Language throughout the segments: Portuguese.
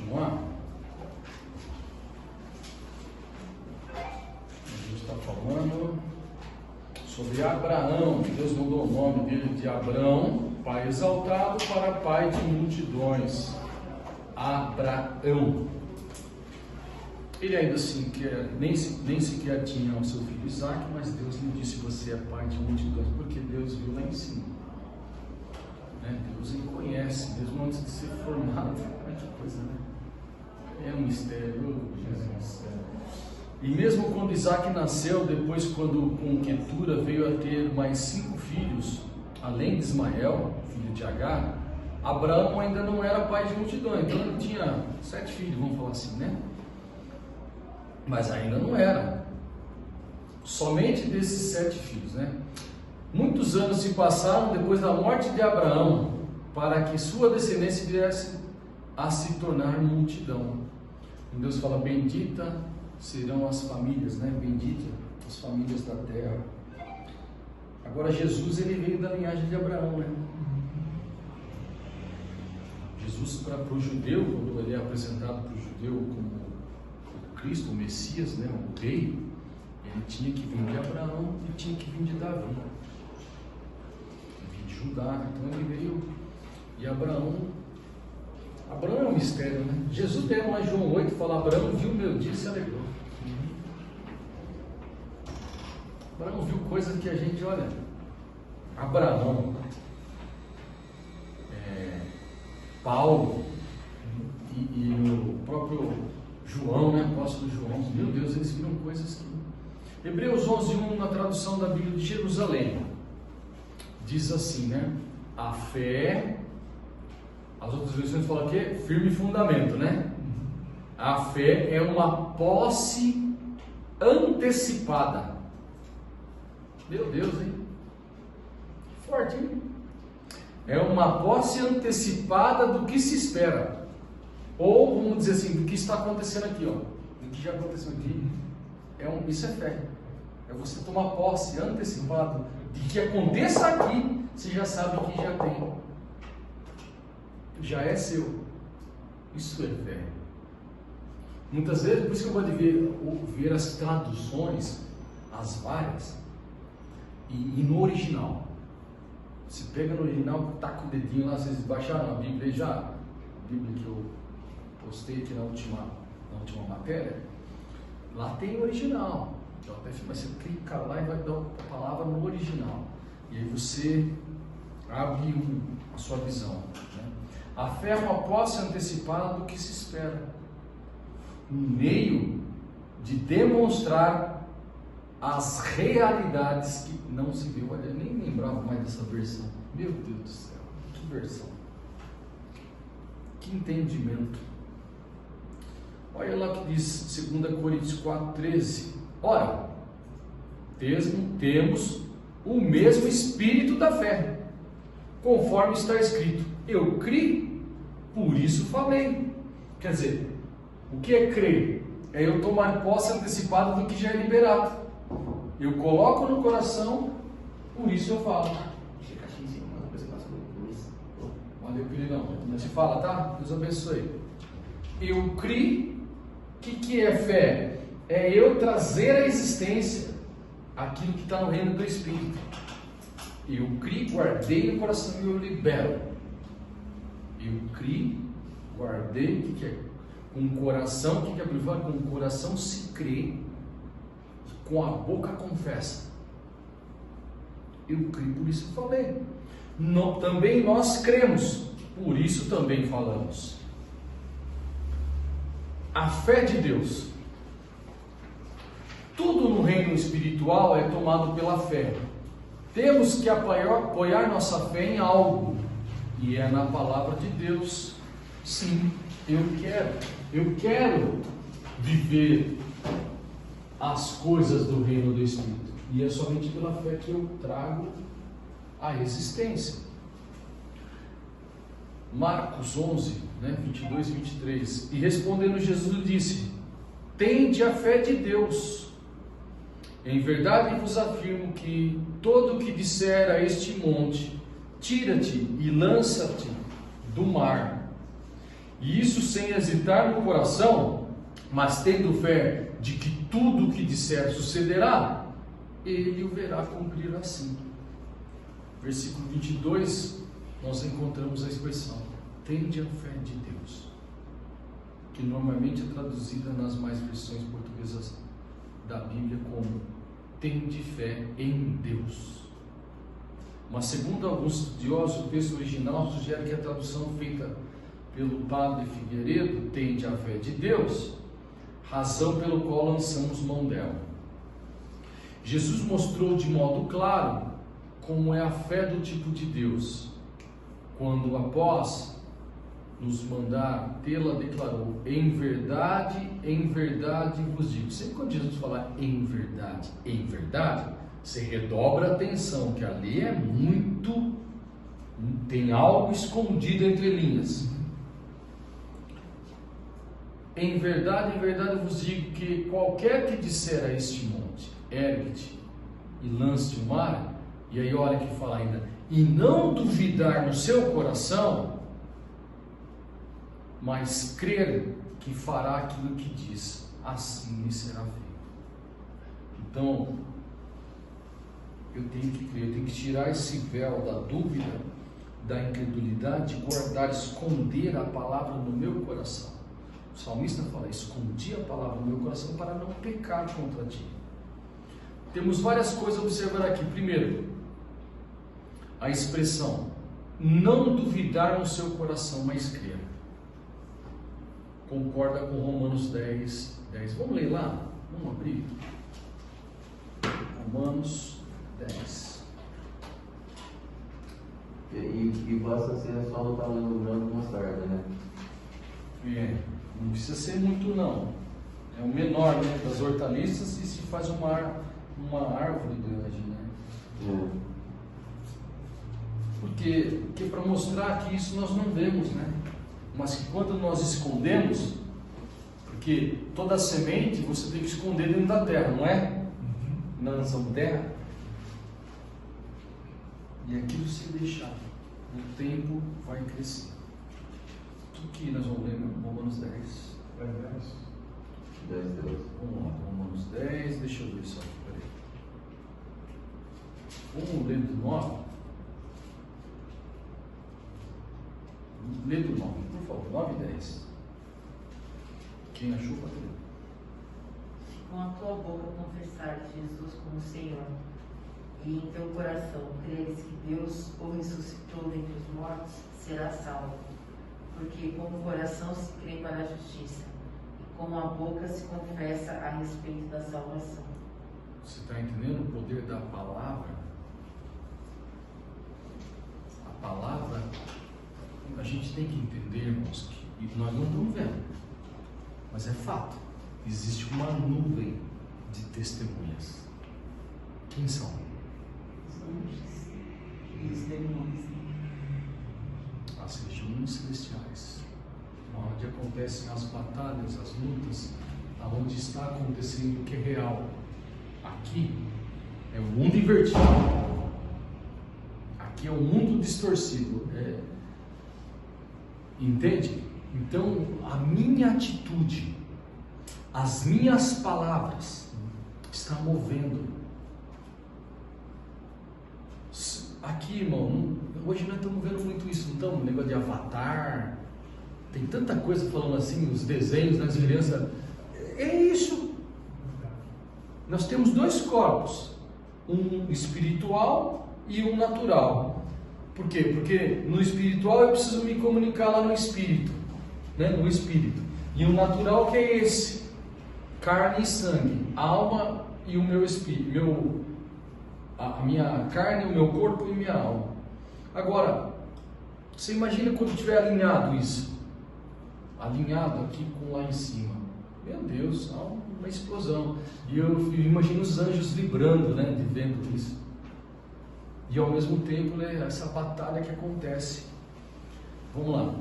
continuar. A gente está falando sobre Abraão. Deus mudou o nome dele de Abrão, pai exaltado, para pai de multidões. Abraão. Ele ainda assim nem sequer tinha o seu filho Isaac, mas Deus lhe disse: você é pai de multidões, porque Deus viu lá em cima. Deus ele conhece, mesmo antes de ser formado. Olha que coisa, né? É um mistério, Jesus. E mesmo quando Isaac nasceu, depois quando com Quetura veio a ter mais 5 filhos, além de Ismael, filho de Agar, Abraão ainda não era pai de multidão, então ele tinha 7 filhos, vamos falar assim, né? Mas ainda não era. Somente desses 7 filhos, né? Muitos anos se passaram depois da morte de Abraão, para que sua descendência viesse a se tornar multidão. E Deus fala: bendita serão as famílias, né? Bendita as famílias da terra. Agora Jesus, ele veio da linhagem de Abraão, né? Jesus, para o judeu, quando ele é apresentado para o judeu como o Cristo, o Messias, né? O rei, ele tinha que vir de Abraão e tinha que vir de Davi, de Judá. Então ele veio, e Abraão é um mistério, né? Jesus tem lá em João 8, fala: Abraão viu meu dia e se alegrou. Abraão viu coisas que a gente, olha, Abraão, Paulo e o próprio João, né, apóstolo João, meu Deus, eles viram coisas que... Hebreus 11:1, na tradução da Bíblia de Jerusalém, diz assim, né? A fé, as outras versões falam que firme fundamento, né? A fé é uma posse antecipada. Meu Deus, hein? Forte, hein? É uma posse antecipada do que se espera. Ou, vamos dizer assim, do que está acontecendo aqui, ó. Do que já aconteceu aqui. Isso é fé. É você tomar posse antecipada de que aconteça aqui, você já sabe que já tem. Já é seu. Isso é fé. Muitas vezes, por isso que eu gosto de ver as traduções, as várias, e no original. Você pega no original, taca o dedinho lá, vocês baixaram a Bíblia já? A Bíblia que eu postei aqui na última matéria, lá tem o original. Mas você clica lá e vai dar a palavra no original. E aí você abre a sua visão, né? A fé é uma posse antecipada do que se espera. Um meio de demonstrar as realidades que não se viu. Olha, eu nem lembrava mais dessa versão. Meu Deus do céu, que versão, que entendimento. Olha lá o que diz 2 Coríntios 4:13. Ora, temos o mesmo espírito da fé, conforme está escrito: eu criei, por isso falei. Quer dizer, o que é crer? É eu tomar posse antecipada do que já é liberado. Eu coloco no coração, por isso eu falo. Valeu, queridão. Não se fala, tá? Deus abençoe. Eu criei. O que é fé? É eu trazer à existência aquilo que está no reino do Espírito. Eu criei, guardei no coração e eu libero. Eu criei, guardei. O que é? Com o coração, o que é privado? Com o coração se crê, com a boca confessa. Eu criei, por isso falei. Também nós cremos, por isso também falamos. A fé de Deus. Tudo no reino espiritual é tomado pela fé. Temos que apoiar nossa fé em algo, e é na palavra de Deus. Sim, eu quero viver as coisas do reino do Espírito, e é somente pela fé que eu trago a existência. Marcos 11, 22 e 23. E respondendo Jesus disse: tende a fé de Deus. Em verdade vos afirmo que todo o que disser a este monte: tira-te e lança-te do mar, E isso sem hesitar no coração, mas tendo fé de que tudo o que disser sucederá, ele o verá cumprir assim. Versículo 22, nós encontramos a expressão: tende a fé de Deus, que normalmente é traduzida nas mais versões portuguesas da Bíblia como tende fé em Deus. Mas segundo alguns estudiosos, o texto original sugere que a tradução feita pelo padre Figueiredo, tende a fé de Deus, razão pelo qual lançamos mão dela. Jesus mostrou de modo claro como é a fé do tipo de Deus, quando após nos mandar tê-la declarou: em verdade vos digo. Sempre quando Jesus falar em verdade, você redobra a atenção, que ali é muito, tem algo escondido entre linhas. Em verdade vos digo que qualquer que disser a este monte, ergue-te e lance-te no mar, e aí olha que fala ainda, e não duvidar no seu coração, mas crer que fará aquilo que diz, assim lhe será feito. Então, eu tenho que crer, eu tenho que tirar esse véu da dúvida, da incredulidade, guardar, esconder a palavra no meu coração. O salmista fala: escondi a palavra no meu coração para não pecar contra ti. Temos várias coisas a observar aqui. Primeiro, a expressão não duvidar no seu coração, mas crer. Concorda com Romanos 10. Vamos ler lá? Vamos abrir? Romanos 10. E basta ser só no tamanho do grão de mostarda, né? Não precisa ser muito não. É o menor, né, das hortaliças, e se faz uma árvore grande, né? Porque para mostrar que isso nós não vemos, né? Mas que quando nós escondemos, porque toda semente você tem que esconder dentro da terra, não é? Na nação terra. E aquilo se deixar, o tempo vai crescer. Tudo que nós vamos ler em Romanos 10. 10. Vamos lá, Romanos 10, deixa eu ver só aqui, peraí. Vamos ler do 9? Lê do 9, por favor, 9 e 10. Quem achou, pode ler. Com a tua boca confessar Jesus como Senhor, e em teu coração creres que Deus o ressuscitou dentre os mortos, serás salvo. Porque com o coração se crê para a justiça, e com a boca se confessa a respeito da salvação. Você está entendendo o poder da palavra? A palavra, a gente tem que entender, irmãos, que nós não estamos vendo, mas é fato. Existe uma nuvem de testemunhas. Quem são? Os anjos e os demônios. As regiões celestiais, onde acontecem as batalhas, as lutas, aonde está acontecendo o que é real. Aqui é o mundo invertido, aqui é o mundo distorcido, entende? Então a minha atitude, as minhas palavras estão movendo. Aqui, irmão, hoje nós estamos vendo muito isso, não estamos? O negócio de avatar, tem tanta coisa falando assim, os desenhos das crianças. É isso. Nós temos dois corpos, um espiritual e um natural. Por quê? Porque no espiritual eu preciso me comunicar lá no espírito, né? No espírito. E o natural que é esse, carne e sangue, alma e o meu espírito, a minha carne, o meu corpo e minha alma. Agora, você imagina quando estiver alinhado isso, alinhado aqui com lá em cima, meu Deus, há uma explosão. E eu imagino os anjos vibrando, né, de vendo isso. E ao mesmo tempo, né, essa batalha que acontece. Vamos lá.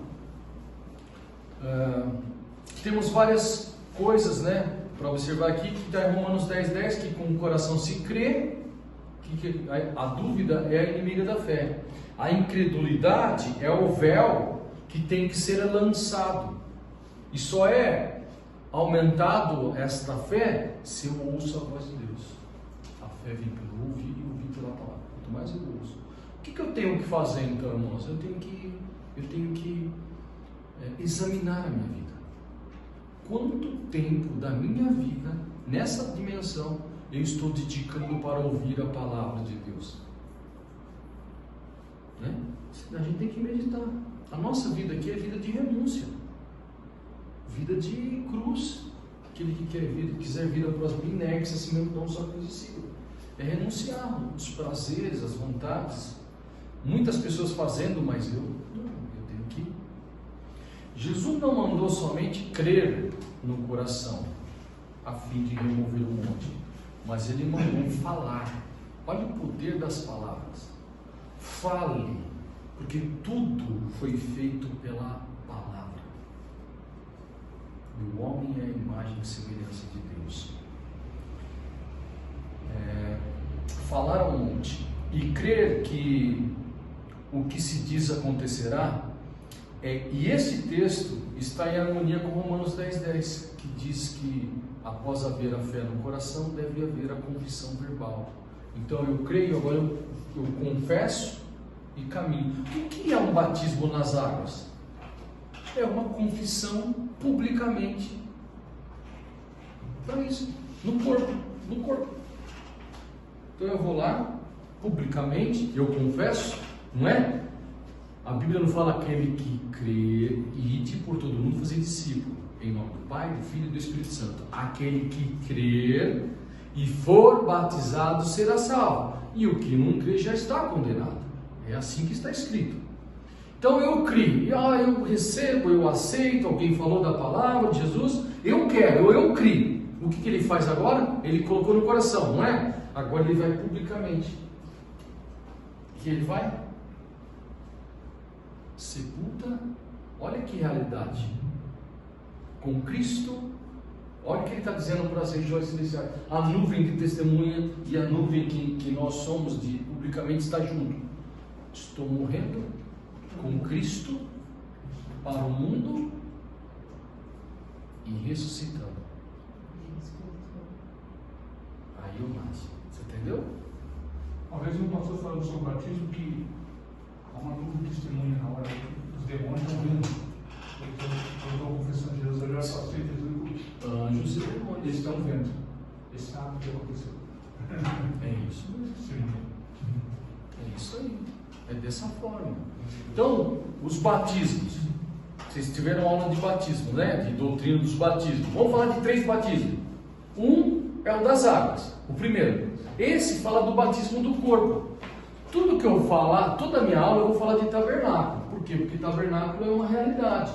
Temos várias coisas, né, para observar aqui, que está em Romanos 10:10, que com o coração se crê, a dúvida é a inimiga da fé. A incredulidade é o véu que tem que ser lançado. E só é aumentado esta fé se eu ouço a voz de Deus. A fé vem pelo ouvir e ouvir pela palavra. Quanto mais eu ouço. O que eu tenho que fazer então, irmãos? Eu tenho que examinar a minha vida. Quanto tempo da minha vida, nessa dimensão, eu estou dedicando para ouvir a palavra de Deus? Né? A gente tem que meditar. A nossa vida aqui é vida de renúncia, vida de cruz. Aquele que quiser vir após mim, negue-se a si mesmo, não só cruz e siga. É renunciar os prazeres, as vontades. Muitas pessoas fazendo, mas eu tenho que. Jesus não mandou somente crer no coração, a fim de remover o monte, mas ele mandou falar. Olha o poder das palavras. Fale, porque tudo foi feito pela palavra. E o homem é a imagem e semelhança de Deus. Falar ao monte e crer que o que se diz acontecerá, e esse texto está em harmonia com Romanos 10:10, que diz que após haver a fé no coração, deve haver a confissão verbal. Então eu creio, agora eu confesso e caminho. O que é um batismo nas águas? É uma confissão publicamente. Para isso, no corpo. Então eu vou lá, publicamente, eu confesso, não é? A Bíblia não fala aquele que crê e ide por todo mundo fazer discípulo, em nome do Pai, do Filho e do Espírito Santo. Aquele que crer e for batizado será salvo, e o que não crer já está condenado. É assim que está escrito. Então eu creio, eu recebo, eu aceito, alguém falou da palavra de Jesus, eu quero, eu creio. O que ele faz agora? Ele colocou no coração, não é? Agora ele vai publicamente. O que ele vai? Sepulta. Olha que realidade. Com Cristo. Olha o que ele está dizendo para as regiões celestiais. A nuvem de testemunha e a nuvem que nós somos de publicamente está junto. Estou morrendo com Cristo para o mundo e ressuscitando. Aí eu nasço. Você entendeu? Uma vez um pastor falou sobre o batismo que há uma nuvem de testemunha na hora que os demônios estão vindo. Eu estou confessando Jesus, eu já passei Jesus. Anjos e demônios. Eles estão vendo. Eles sabem o que aconteceu. É isso mesmo. Sim. É isso aí. É dessa forma. Então, os batismos. Vocês tiveram aula de batismo, né? De doutrina dos batismos. Vamos falar de 3 batismos. Um é o das águas, o primeiro. Esse fala do batismo do corpo. Tudo que eu falar, toda a minha aula eu vou falar de tabernáculo. Por quê? Porque tabernáculo é uma realidade.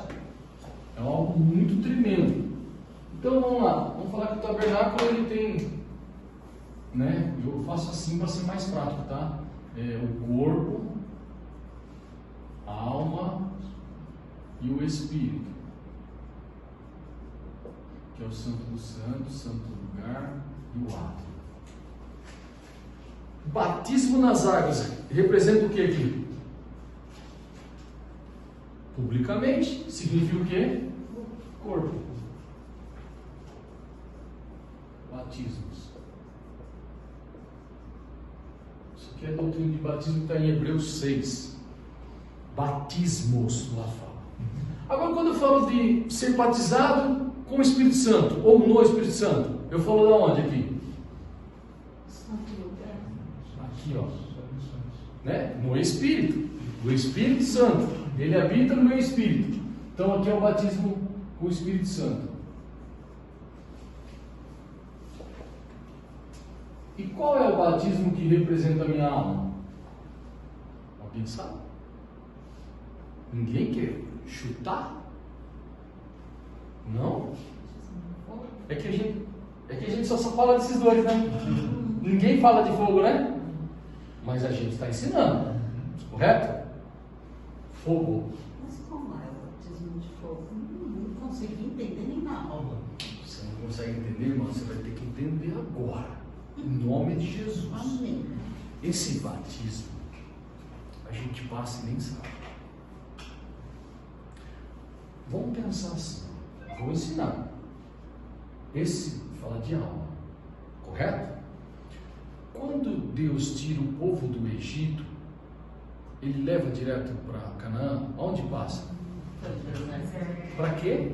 É algo muito tremendo. Então vamos lá. Vamos falar que o tabernáculo ele tem, né? Eu faço assim para ser mais prático, tá? O corpo, a alma e o espírito, que é o santo dos santos, santo lugar e o átrio. Batismo nas águas representa o que aqui? Publicamente significa o que? Corpo. Batismos. Isso aqui é a doutrina de batismo que está em Hebreus 6. Batismos lá fala. Agora, quando eu falo de ser batizado com o Espírito Santo ou no Espírito Santo, eu falo de onde aqui? Aqui, ó, né? No Espírito, o Espírito Santo, ele habita no meu Espírito. Então aqui é o batismo com o Espírito Santo. E qual é o batismo que representa a minha alma? Alguém sabe? Ninguém quer chutar? Não? É que a gente só fala desses dois, né? Ninguém fala de fogo, né? Mas a gente está ensinando, correto? Fogo. Mas como é o batismo de fogo? Não consegui entender nem na aula. Você não consegue entender, irmão? Você vai ter que entender agora. Em nome de Jesus. Amém. Esse batismo, a gente passa e nem sabe. Vamos pensar assim. Vou ensinar. Esse fala de alma, correto? Quando Deus tira o povo do Egito, Ele leva direto para Canaã. Onde passa? Para quê?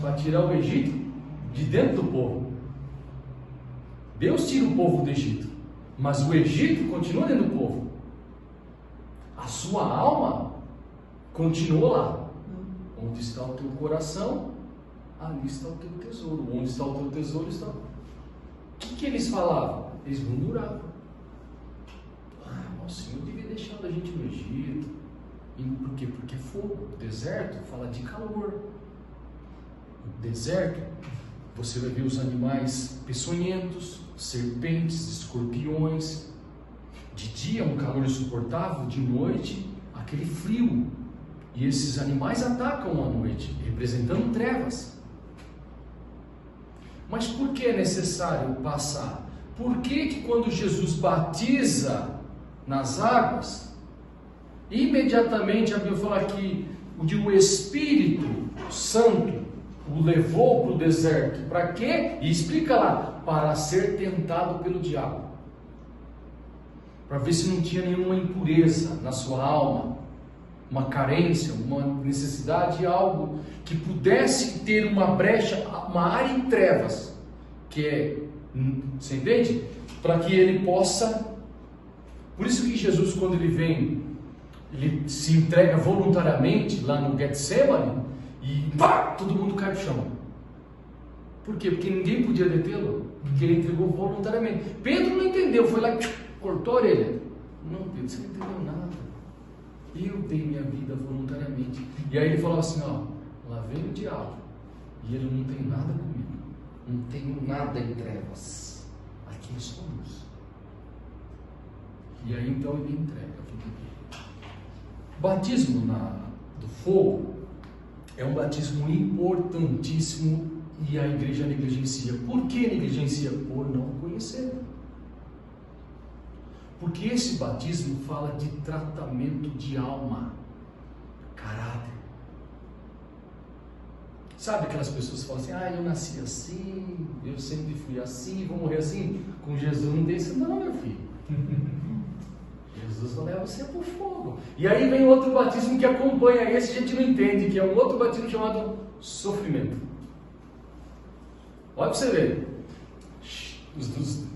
Para tirar o Egito de dentro do povo. Deus tira o povo do Egito, mas o Egito continua dentro do povo. A sua alma continuou lá. Onde está o teu coração, ali está o teu tesouro. Onde está o teu tesouro está. O que eles falavam? Eles murmuravam. O Senhor devia deixar a gente no Egito. E por quê? Porque fogo. O deserto fala de calor. No deserto, você vai ver os animais peçonhentos, serpentes, escorpiões. De dia, um calor insuportável. De noite, aquele frio. E esses animais atacam à noite, representando trevas. Mas por que é necessário passar? Por que quando Jesus batiza nas águas, imediatamente a Bíblia fala que o Espírito Santo o levou para o deserto? Para quê? E explica lá, para ser tentado pelo diabo. Para ver se não tinha nenhuma impureza na sua alma, uma carência, uma necessidade, algo que pudesse ter uma brecha, uma área em trevas, que é, você entende? Para que ele possa. Por isso que Jesus, quando ele vem, ele se entrega voluntariamente lá no Getsemane e pá, todo mundo cai no chão. Por quê? Porque ninguém podia detê-lo, porque ele entregou voluntariamente. Pedro não entendeu, foi lá e cortou a orelha. Não, Pedro, você não entendeu nada. Eu dei minha vida voluntariamente. E aí ele falava assim, ó, lá vem o diabo, e ele não tem nada comigo, não tenho nada em trevas, aqui é só luz. E aí então ele entrega a vida dele. Batismo do fogo é um batismo importantíssimo e a igreja negligencia. Por que negligencia? Por não conhecer. Porque esse batismo fala de tratamento de alma, caráter. Sabe aquelas pessoas que falam assim, eu nasci assim, eu sempre fui assim, vou morrer assim? Com Jesus não tem isso não, meu filho. Jesus leva você para o fogo. E aí vem outro batismo que acompanha esse, a gente não entende, que é um outro batismo chamado sofrimento. Olha para você ver.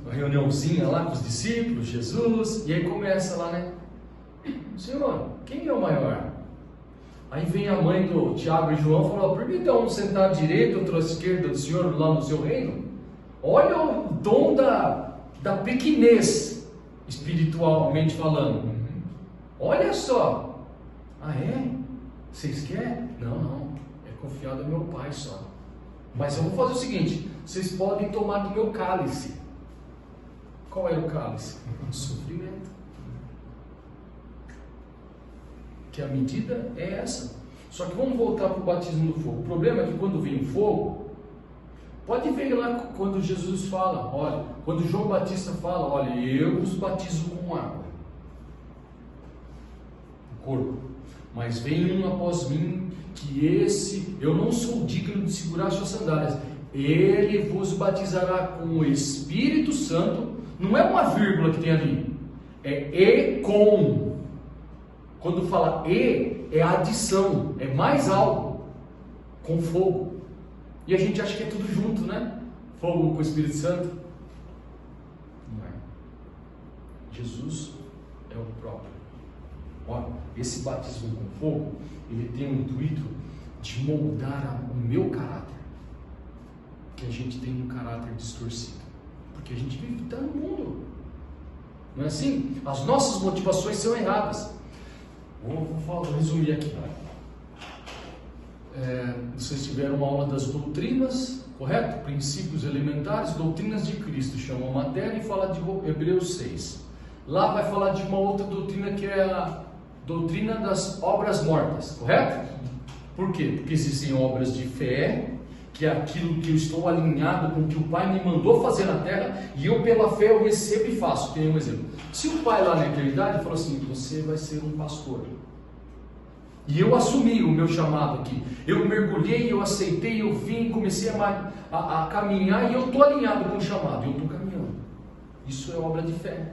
A reuniãozinha lá com os discípulos, Jesus, e aí começa lá, né? Senhor, quem é o maior? Aí vem a mãe do Tiago e João e fala, permita um sentar à direita, outro à esquerda do Senhor lá no seu reino? Olha o dom da pequenez, espiritualmente falando. Olha só. Ah, é? Vocês querem? Não, é confiado no meu Pai só. Mas eu vou fazer o seguinte, vocês podem tomar do meu cálice. Qual é o cálice? O sofrimento. Que a medida é essa. Só que vamos voltar para o batismo do fogo. O problema é que quando vem o fogo, pode ver lá quando Jesus fala, olha, quando João Batista fala, olha, eu os batizo com água, o corpo, mas vem um após mim, que esse, eu não sou digno de segurar suas sandálias, ele vos batizará com o Espírito Santo. Não é uma vírgula que tem ali, é e com. Quando fala e, é adição, é mais algo, com fogo. E a gente acha que é tudo junto, né? Fogo com o Espírito Santo. Não é. Jesus é o próprio. Olha, esse batismo com fogo, ele tem o intuito de moldar o meu caráter. Que a gente tem um caráter distorcido. Porque a gente vive no mundo. Não é assim? As nossas motivações são erradas. Vou resumir aqui. Vocês tiveram uma aula das doutrinas, correto? Princípios elementares, doutrinas de Cristo, chama a matéria e fala de Hebreus 6. Lá vai falar de uma outra doutrina que é a doutrina das obras mortas, correto? Por quê? Porque existem obras de fé, que é aquilo que eu estou alinhado com o que o Pai me mandou fazer na terra, e eu pela fé eu recebo e faço. Tem um exemplo. Se o Pai lá na eternidade falou assim, você vai ser um pastor, E eu assumi o meu chamado aqui. Eu mergulhei, eu aceitei, eu vim, comecei a caminhar e eu estou alinhado com o chamado. Eu estou caminhando. Isso é obra de fé.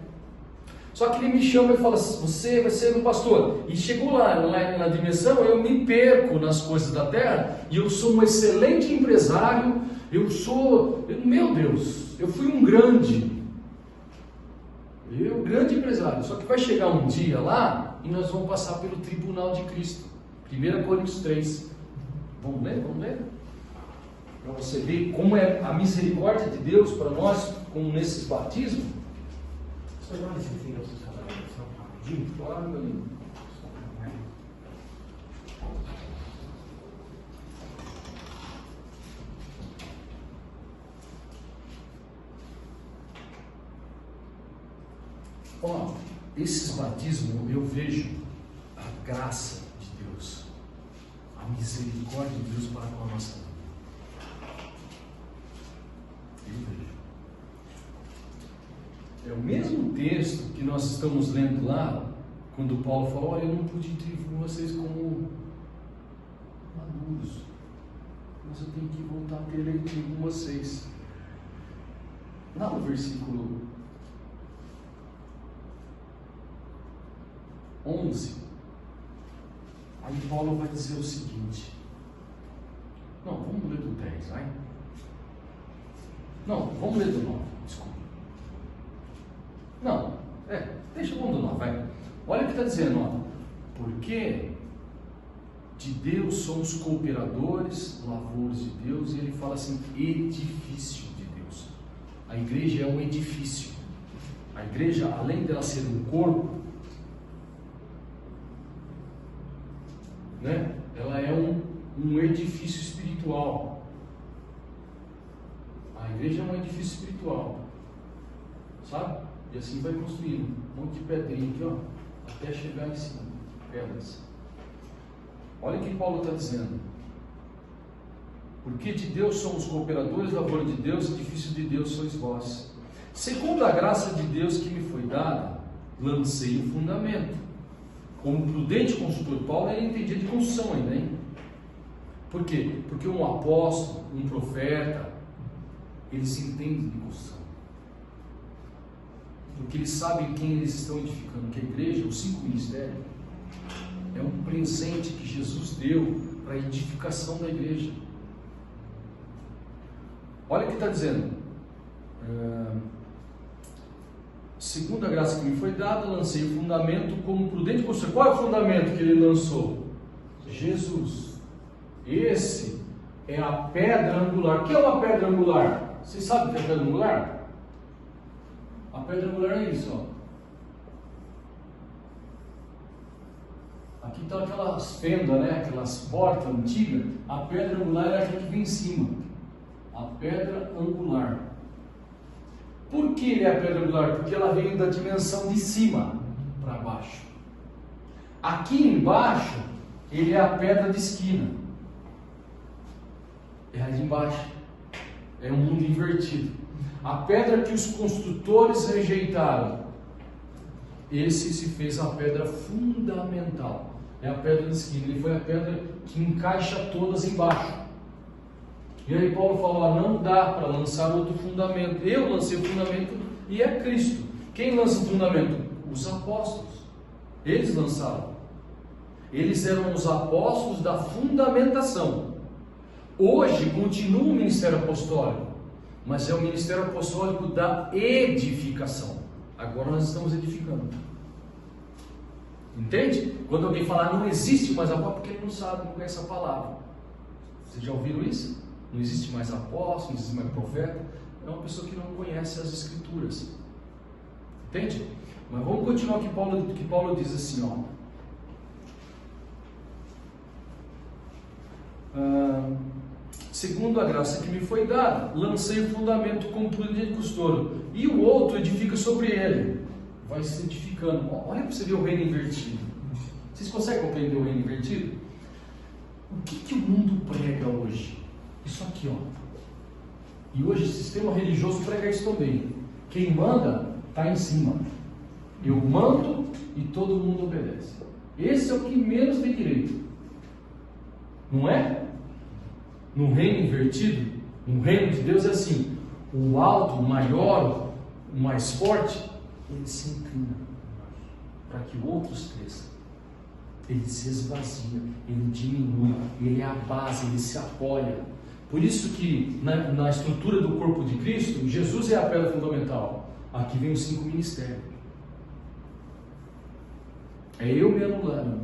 Só que ele me chama e fala, você vai ser o pastor. E chegou lá na dimensão, eu me perco nas coisas da terra. E eu sou um excelente empresário. Meu Deus, eu fui um grande empresário. Só que vai chegar um dia lá e nós vamos passar pelo tribunal de Cristo. 1 Coríntios 3. Vamos ler? Para você ver como é a misericórdia de Deus para nós, como nesses batismos. Só dá uma licencinha para vocês falarem rapidinho. Claro, meu lindo. Ó, esses batismos eu vejo a graça de Deus, a misericórdia de Deus para com a nossa vida. Eu vejo. É o mesmo texto que nós estamos lendo lá, quando Paulo falou, olha, eu não pude ter vocês como maduros, mas eu tenho que voltar a ter leitura com vocês. Lá no versículo 11, aí Paulo vai dizer o seguinte, não, vamos ler do 10, vai? Não, vamos ler do 9, desculpa. Não, deixa o do 9, vai. Olha o que está dizendo, ó. Porque de Deus somos cooperadores, lavouros de Deus, e ele fala assim, edifício de Deus. A igreja é um edifício. A igreja, além dela ser um corpo, né? Ela é um edifício espiritual. A igreja é um edifício espiritual, sabe? E assim vai construindo um monte de pedrinha aqui, ó, até chegar em cima, pedras. Olha o que Paulo está dizendo. Porque de Deus somos cooperadores, lavoura de Deus, edifício de Deus sois vós. Segundo a graça de Deus que me foi dada, lancei o fundamento. Como prudente construtor, Paulo ele entendia de construção ainda, hein? Por quê? Porque um apóstolo, um profeta, eles entendem de construção. Porque eles sabem quem eles estão edificando, que a igreja, os 5 ministérios, é um presente que Jesus deu para a edificação da igreja. Olha o que está dizendo. Segundo a graça que me foi dada, lancei o fundamento como prudente construtor. Qual é o fundamento que ele lançou? Jesus. Esse é a pedra angular. O que é uma pedra angular? Vocês sabem o que é pedra angular? A pedra angular é isso, ó. Aqui estão aquelas fendas, né? Aquelas portas antigas. A pedra angular é aquela que vem em cima. A pedra angular. Por que ele é a pedra angular? Porque ela veio da dimensão de cima para baixo. Aqui embaixo, ele é a pedra de esquina. É a de embaixo. É um mundo invertido. A pedra que os construtores rejeitaram, esse se fez a pedra fundamental. É a pedra de esquina. Ele foi a pedra que encaixa todas embaixo. E aí Paulo falou, não dá para lançar outro fundamento. Eu lancei o fundamento e é Cristo. Quem lança o fundamento? Os apóstolos. Eles lançaram. Eles eram os apóstolos da fundamentação. Hoje continua o ministério apostólico, mas é o ministério apostólico da edificação. Agora nós estamos edificando. Entende? Quando alguém falar não existe mais apóstolo, porque ele não sabe, não conhece a palavra. Vocês já ouviram isso? Não existe mais apóstolo, não existe mais profeta. É uma pessoa que não conhece as escrituras. Entende? Mas vamos continuar que Paulo diz assim, ó. Segundo a graça que me foi dada, lancei o fundamento como prudente construtor, e o outro edifica sobre ele. Vai se edificando. Olha para você ver o reino invertido. Vocês conseguem compreender o reino invertido? O que o mundo prega hoje? Isso aqui, ó. E hoje o sistema religioso prega isso também. Quem manda está em cima. Eu mando e todo mundo obedece. Esse é o que menos tem direito. Não é? No reino invertido, no reino de Deus é assim: o alto, o maior, o mais forte, ele se inclina para que outros cresçam. Ele se esvazia, ele diminui, ele é a base, ele se apoia. Por isso que na estrutura do corpo de Cristo, Jesus é a pedra fundamental. Aqui vem os 5 ministérios. É eu me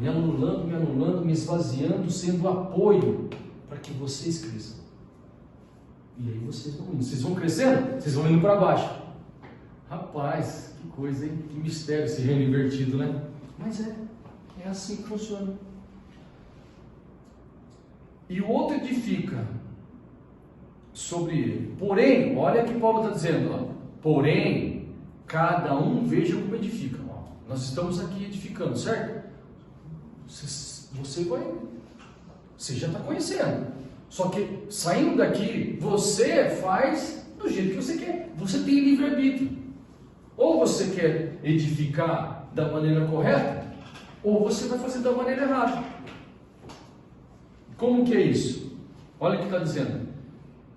anulando, me esvaziando, sendo apoio para que vocês cresçam. E aí vocês vão crescendo, vocês vão indo para baixo. Rapaz, que coisa, hein? Que mistério esse reino invertido, né? Mas é assim que funciona. E o outro edifica sobre ele. Porém, olha o que Paulo está dizendo, ó. Porém, cada um veja como edifica. Ó. Nós estamos aqui edificando, certo? Você já está conhecendo. Só que saindo daqui, você faz do jeito que você quer. Você tem livre-arbítrio. Ou você quer edificar da maneira correta, ou você vai fazer da maneira errada. Como que é isso? Olha o que está dizendo.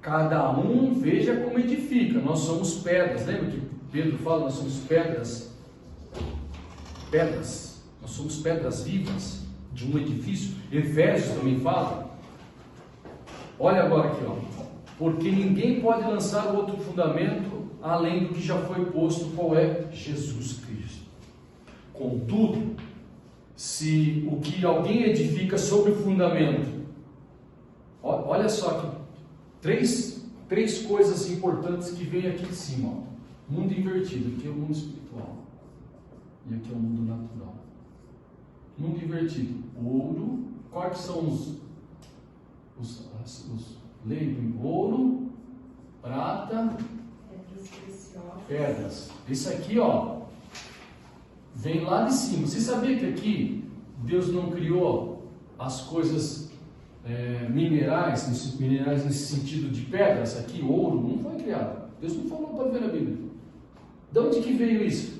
Cada um veja como edifica. Nós somos pedras. Lembra que Pedro fala? Nós somos pedras. Pedras. Nós somos pedras vivas de um edifício. Efésios também fala. Olha agora aqui, ó. Porque ninguém pode lançar outro fundamento além do que já foi posto, qual é? Jesus Cristo. Contudo, se o que alguém edifica sobre o fundamento, olha só aqui, três coisas importantes que vem aqui em cima, ó. Mundo invertido, aqui é o mundo espiritual e aqui é o mundo natural. Mundo invertido, ouro, quais são os leis? Ouro, prata, pedras. Esse aqui, ó, vem lá de cima. Você sabia que aqui Deus não criou as coisas minerais nesse sentido de pedras? Aqui, ouro, não foi criado. Deus não falou, pode ver na Bíblia. De onde que veio isso?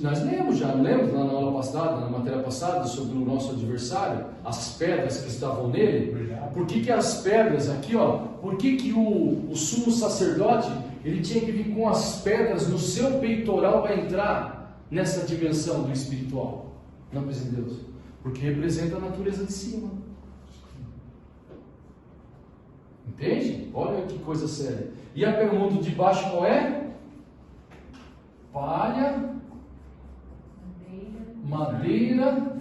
Nós lemos já, não lemos lá na aula passada, na matéria passada, sobre o nosso adversário, as pedras que estavam nele. Por que as pedras aqui, ó, por que o sumo sacerdote, ele tinha que vir com as pedras no seu peitoral para entrar nessa dimensão do espiritual, na presença de Deus? Porque representa a natureza de cima. Entende? Olha que coisa séria. E a pergunta de baixo qual é? Palha, madeira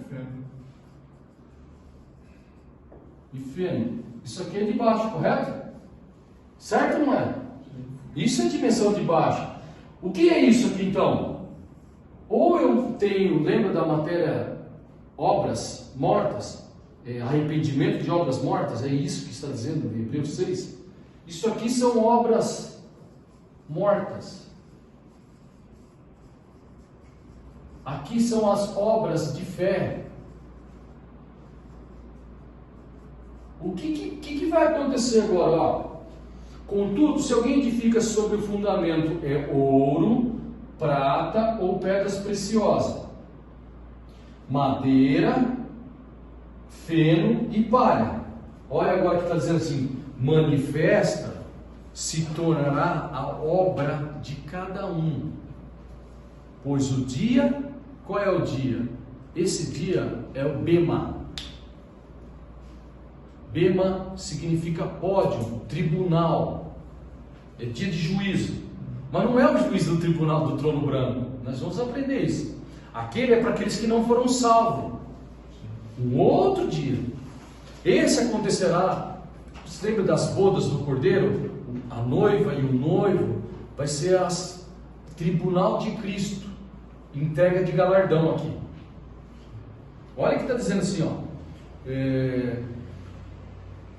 e feno. Isso aqui é de baixo, correto? Certo ou não é? Isso é dimensão de baixo. O que é isso aqui então? Ou eu tenho, lembra da matéria obras mortas? Arrependimento de obras mortas, é isso que está dizendo em Hebreus 6. Isso aqui são obras mortas. Aqui são as obras de fé. O que vai acontecer agora? Ó? Contudo, se alguém edifica sobre o fundamento ouro, prata ou pedras preciosas, madeira, feno e palha. Olha agora que está dizendo assim: manifesta se tornará a obra de cada um. Pois o dia, qual é o dia? Esse dia é o Bema. Bema significa pódio, tribunal. É dia de juízo. Mas não é o juízo do tribunal do trono branco. Nós vamos aprender isso. Aquele é para aqueles que não foram salvos. Um outro dia. Esse acontecerá. Você lembra das bodas do Cordeiro? A noiva e o noivo. Vai ser o tribunal de Cristo. Entrega de galardão aqui. Olha que está dizendo assim, ó.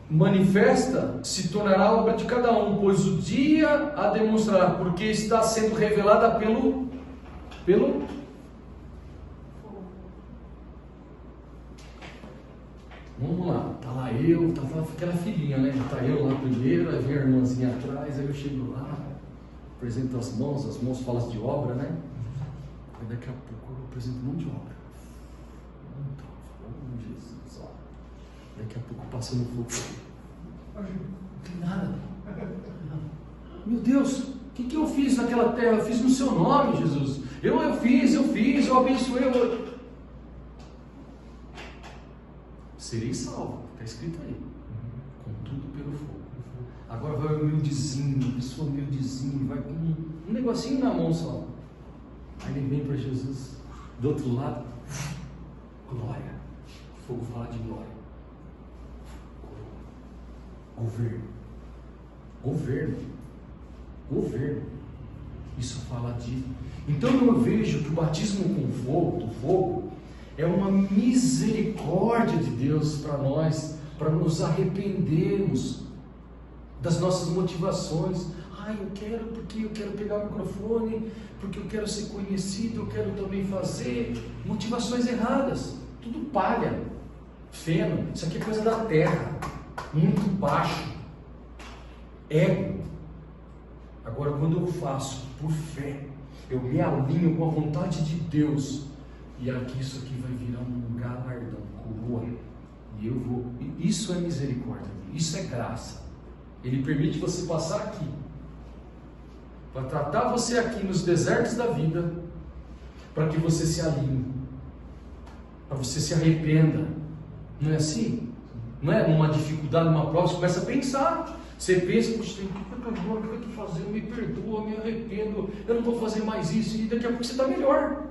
Manifesta se tornará obra de cada um, pois o dia a demonstrará, porque está sendo revelada pelo vamos lá, tá lá eu, tava aquela filhinha, né? Tá eu lá primeiro, aí vem a irmãzinha atrás, aí eu chego lá, apresento as mãos falam de obra, né? Aí daqui a pouco eu apresento um monte de obra. Jesus, ó. Daqui a pouco passando fogo. Não tem nada. Meu Deus, o que eu fiz naquela terra? Eu fiz no seu nome, Jesus. Eu fiz, eu abençoei. Serei salvo, está escrito aí. Contudo pelo fogo. Agora vai humildezinho, pessoa humildezinho, vai com um negocinho na mão só. Aí ele vem para Jesus, do outro lado, glória. O fogo fala de glória. Governo. Isso fala de. Então eu vejo que o batismo com fogo, é uma misericórdia de Deus para nós, para nos arrependermos das nossas motivações. Eu quero porque eu quero pegar o microfone, porque eu quero ser conhecido, eu quero também fazer. Motivações erradas, tudo palha, feno, isso aqui é coisa da terra, muito baixo, ego. Agora, quando eu faço por fé, eu me alinho com a vontade de Deus, e aqui isso aqui vai virar um galardão, coroa, e eu vou. Isso é misericórdia, isso é graça. Ele permite você passar aqui, para tratar você aqui nos desertos da vida, para que você se alinhe, para você se arrependa. Não é assim? Não é uma dificuldade, uma prova, você começa a pensar. Você pensa, puxa, o que eu estou fazendo? Me perdoa, me arrependo, eu não vou fazer mais isso, e daqui a pouco você está melhor.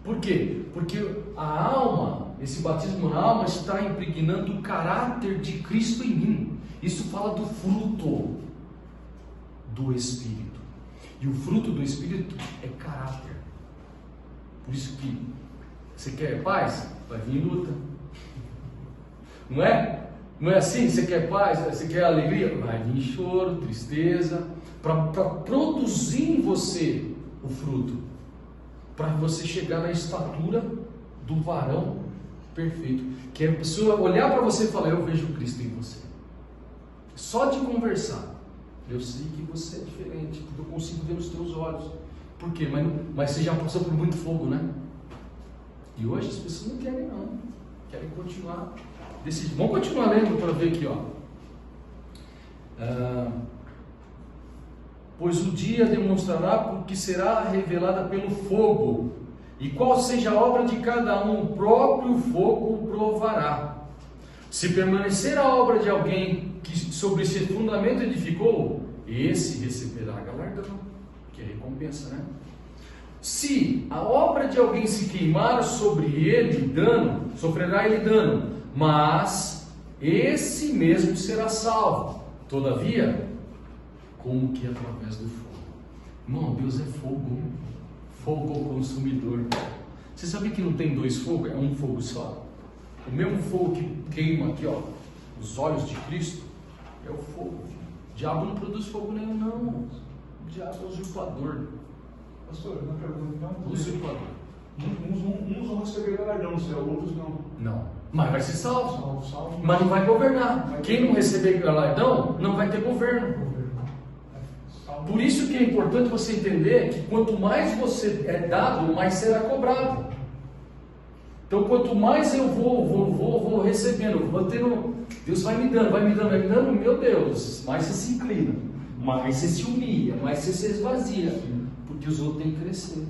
Por quê? Porque a alma, esse batismo na alma, está impregnando o caráter de Cristo em mim. Isso fala do fruto do Espírito. E o fruto do Espírito é caráter. Por isso que você quer paz? Vai vir luta. Não é? Não é assim? Você quer paz? Você quer alegria? Vai vir choro, tristeza. Para produzir em você o fruto. Para você chegar na estatura do varão perfeito. Que a pessoa olhar para você e falar: eu vejo Cristo em você. Só de conversar, eu sei que você é diferente, porque eu consigo ver nos teus olhos. Por quê? Mas você já passou por muito fogo, né? E hoje as pessoas não querem, não. Querem continuar desse jeito. Vamos continuar lendo para ver aqui, ó. Pois o dia demonstrará porque será revelada pelo fogo, e qual seja a obra de cada um, o próprio fogo provará. Se permanecer a obra de alguém que sobre esse fundamento edificou, esse receberá galardão, que é recompensa, né? Se a obra de alguém se queimar sobre ele dano, sofrerá ele dano, mas esse mesmo será salvo, todavia, como que através do fogo. Irmão, Deus é fogo, fogo consumidor. Você sabia que não tem dois fogos, é um fogo só? O mesmo fogo que queima aqui, ó, os olhos de Cristo, é o fogo. O diabo não produz fogo nenhum, não. O diabo é usurpador. Pastor, uma pergunta então. Usurpador. Uns vão receber galardão no céu, outros não. Não. Mas vai ser salvo. Salvo. Mas não vai governar. Quem não receber galardão, não vai ter governo. Por isso que é importante você entender que quanto mais você é dado, mais será cobrado. Então, quanto mais eu vou recebendo, vou tendo, Deus vai me dando, meu Deus, mais você se inclina, mais você se humilha, mais você se esvazia, porque os outros têm que crescer.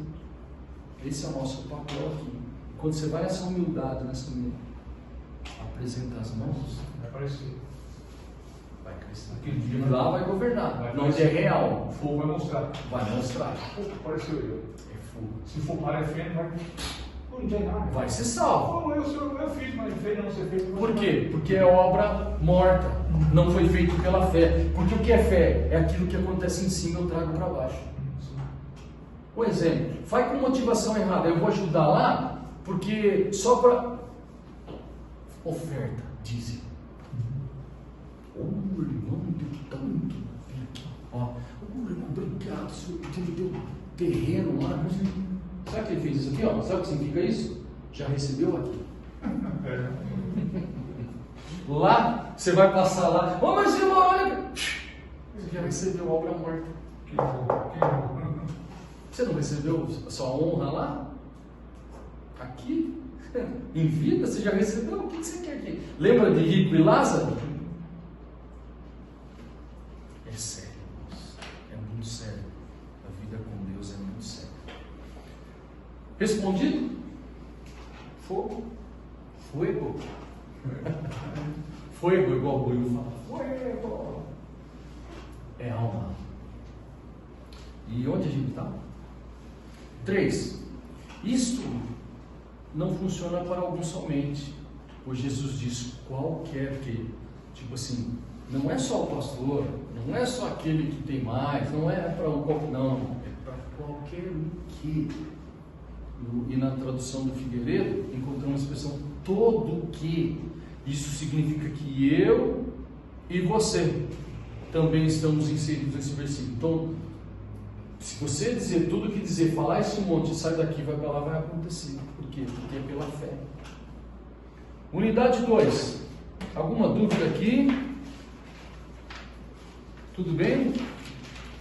Esse é o nosso papel aqui. Quando você vai nessa humildade, apresenta as mãos, Vai aparecer. vai crescer. Aquele dia E lá vai governar. vai Não é real. O fogo vai mostrar. Vai mostrar. Apareceu eu. É fogo. Se for para feno, vai. Não tem nada. Vai ser salvo. Eu fiz, mas fez, não ser feito. Por quê? Porque é obra morta. Não foi feito pela fé. Porque o que é fé? É aquilo que acontece em cima, eu trago para baixo. Um exemplo. Vai com motivação errada. Eu vou ajudar lá, porque só para oferta, dízimo. Irmão, deu tanto. Ó, irmão, obrigado, senhor. Deu terreno lá. Sabe que ele fez isso aqui? Ó? Sabe o que significa isso? Já recebeu aqui. Lá, você vai passar lá. Ô, mas irmão, olha. Você já recebeu obra morta. Que bom. Você não recebeu a sua honra lá? Aqui? Em vida? Você já recebeu? O que você quer aqui? Lembra de Rico e Lázaro? É sério, irmãos. É muito sério. A vida com Deus é muito séria. Respondido? Fogo. Fuego. Fuego, igual o Buiu fala. Fuego. É alma. E onde a gente está? 3. Isto não funciona para alguns somente, pois Jesus diz: qualquer que, tipo assim, não é só o pastor, não é só aquele que tem mais, não é para o não, é para qualquer um que. E na tradução do Figueiredo encontramos a expressão todo que. Isso significa que eu e você também estamos inseridos nesse versículo. Então, se você dizer tudo o que dizer, falar esse monte, sai daqui, vai para lá, vai acontecer. Por quê? Porque é pela fé. Unidade 2. Alguma dúvida aqui? Tudo bem?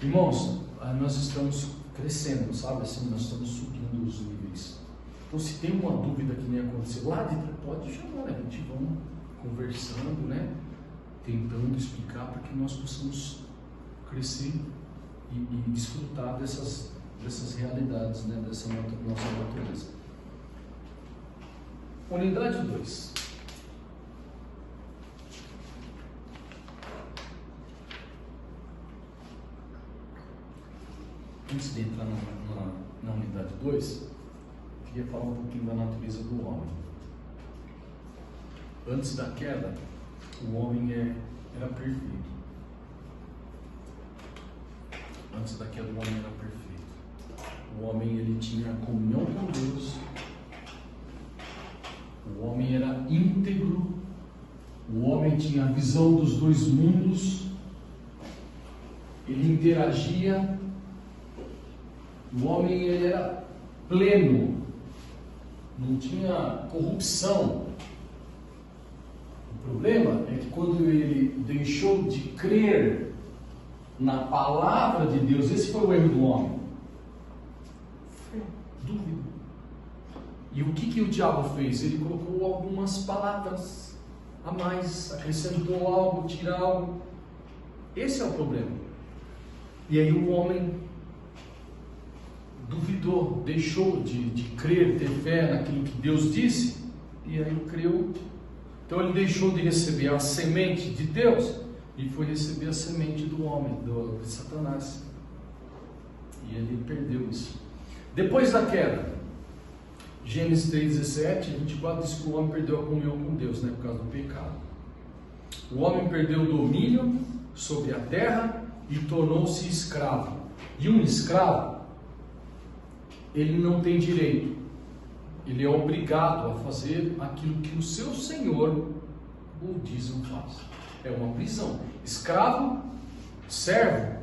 Irmãos, nós estamos crescendo, sabe? Assim, nós estamos subindo os níveis. Então, se tem uma dúvida que nem aconteceu lá dentro, pode chamar, né? A gente vai conversando, né? Tentando explicar para que nós possamos crescer e desfrutar dessas realidades, né? Dessa nossa natureza. Unidade 2. Antes de entrar na unidade 2, eu queria falar um pouquinho da natureza do homem. Antes da queda, o homem era perfeito. Antes da queda, o homem era perfeito. O homem, ele tinha comunhão com Deus. O homem era íntegro. O homem tinha a visão dos dois mundos. Ele interagia. O homem, ele era pleno. Não tinha corrupção. O problema é que quando ele deixou de crer na palavra de Deus, esse foi o erro do homem. Dúvida. E o que o diabo fez? Ele colocou algumas palavras a mais, acrescentou algo, tirou algo. Esse é o problema. E aí o homem duvidou, deixou de crer, ter fé naquilo que Deus disse, e aí creu. Então ele deixou de receber a semente de Deus e foi receber a semente do homem, de Satanás. E ele perdeu isso. Depois da queda, Gênesis 3:17, 24 diz que o homem perdeu a comunhão com Deus, né, por causa do pecado. O homem perdeu o domínio sobre a terra e tornou-se escravo. E um escravo, ele não tem direito. Ele é obrigado a fazer aquilo que o seu senhor o diz ou faz. É uma prisão. Escravo, servo,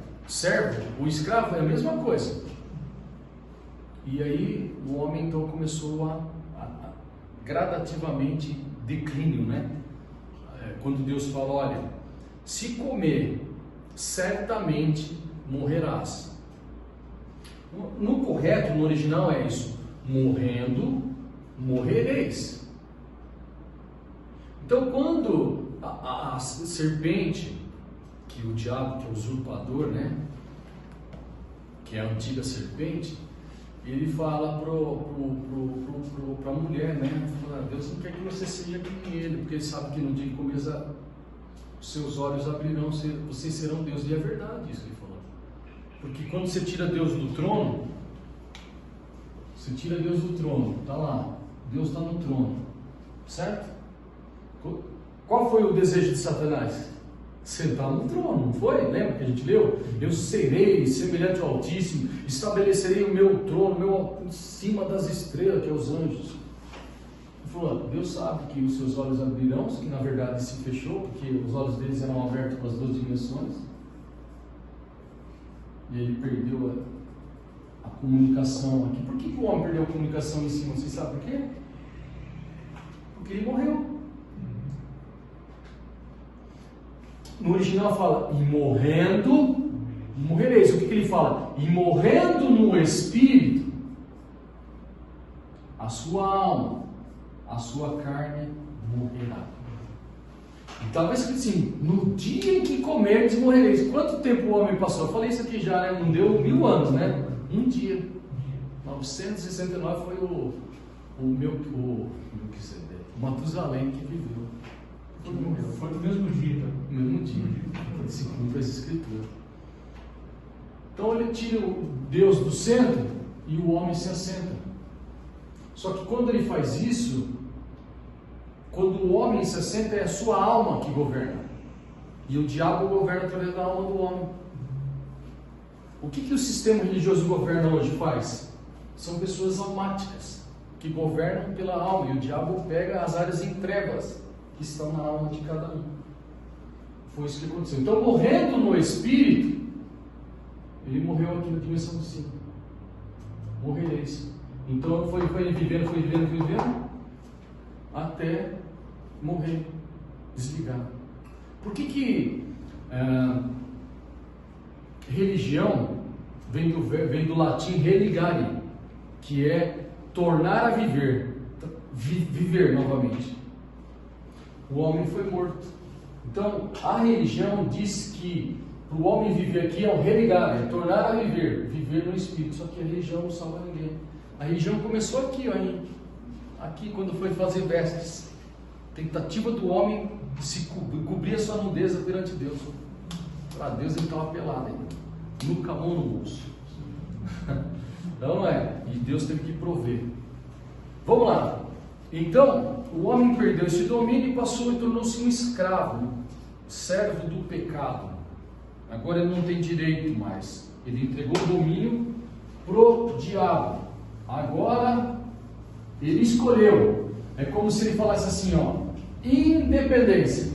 o escravo é a mesma coisa. E aí o homem então começou a gradativamente declínio, né? Quando Deus fala: olha, se comer, certamente morrerás. No correto, no original é isso: morrendo, morrereis. Então, quando a serpente, que o diabo, que é o usurpador, né, que é a antiga serpente, ele fala para a mulher, né, fala: Deus não quer que você seja como ele, porque ele sabe que no dia que comer, os seus olhos abrirão, vocês serão Deus. E é verdade isso que ele falou. Porque quando você tira Deus do trono, está lá, Deus está no trono, certo? Qual foi o desejo de Satanás? Sentar no trono, não foi? Lembra que a gente leu? Eu serei semelhante ao Altíssimo, estabelecerei o meu trono, em cima das estrelas, que é os anjos. Ele falou: Deus sabe que os seus olhos abrirão, que na verdade se fechou, porque os olhos deles eram abertos para as duas dimensões. E ele perdeu a comunicação aqui. Por que o homem perdeu a comunicação em cima? Vocês sabem por quê? Porque ele morreu. No original fala: e morrendo, morrereis. O que ele fala? E morrendo no espírito, a sua alma, a sua carne morrerá. Então, está escrito assim: no dia em que comerdes, morrereis. Quanto tempo o homem passou? Eu falei isso aqui já, né? Não deu 1000 anos, né? Um dia. 969 foi o Matusalém que viveu. Que morreu. Foi no mesmo dia. No mesmo dia. Se cumpre essa escritura. Então ele tira o Deus do centro e o homem se assenta. Só que quando ele faz isso, quando o homem se assenta, é a sua alma que governa. E o diabo governa através da alma do homem. O que o sistema religioso governa hoje faz? São pessoas almáticas, que governam pela alma. E o diabo pega as áreas em trevas que estão na alma de cada um. Foi isso que aconteceu. Então, morrendo no espírito, ele morreu aqui na dimensão do 5. Morrereis. Então foi vivendo, até morrer, desligado. Por que religião vem do latim religare, que é tornar a viver, viver novamente? O homem foi morto. Então a religião diz que para o homem viver aqui é o religare, é tornar a viver no espírito. Só que a religião não salva ninguém. A religião começou aqui, aqui quando foi fazer vestes. Tentativa do homem de se cobrir a sua nudeza perante Deus. Para Deus ele estava pelado ainda, nunca a mão no bolso. Não é? E Deus teve que prover. Vamos lá. Então, o homem perdeu esse domínio e passou e tornou-se um escravo, servo do pecado. Agora ele não tem direito mais. Ele entregou o domínio pro diabo. Agora ele escolheu. É como se ele falasse assim, independência.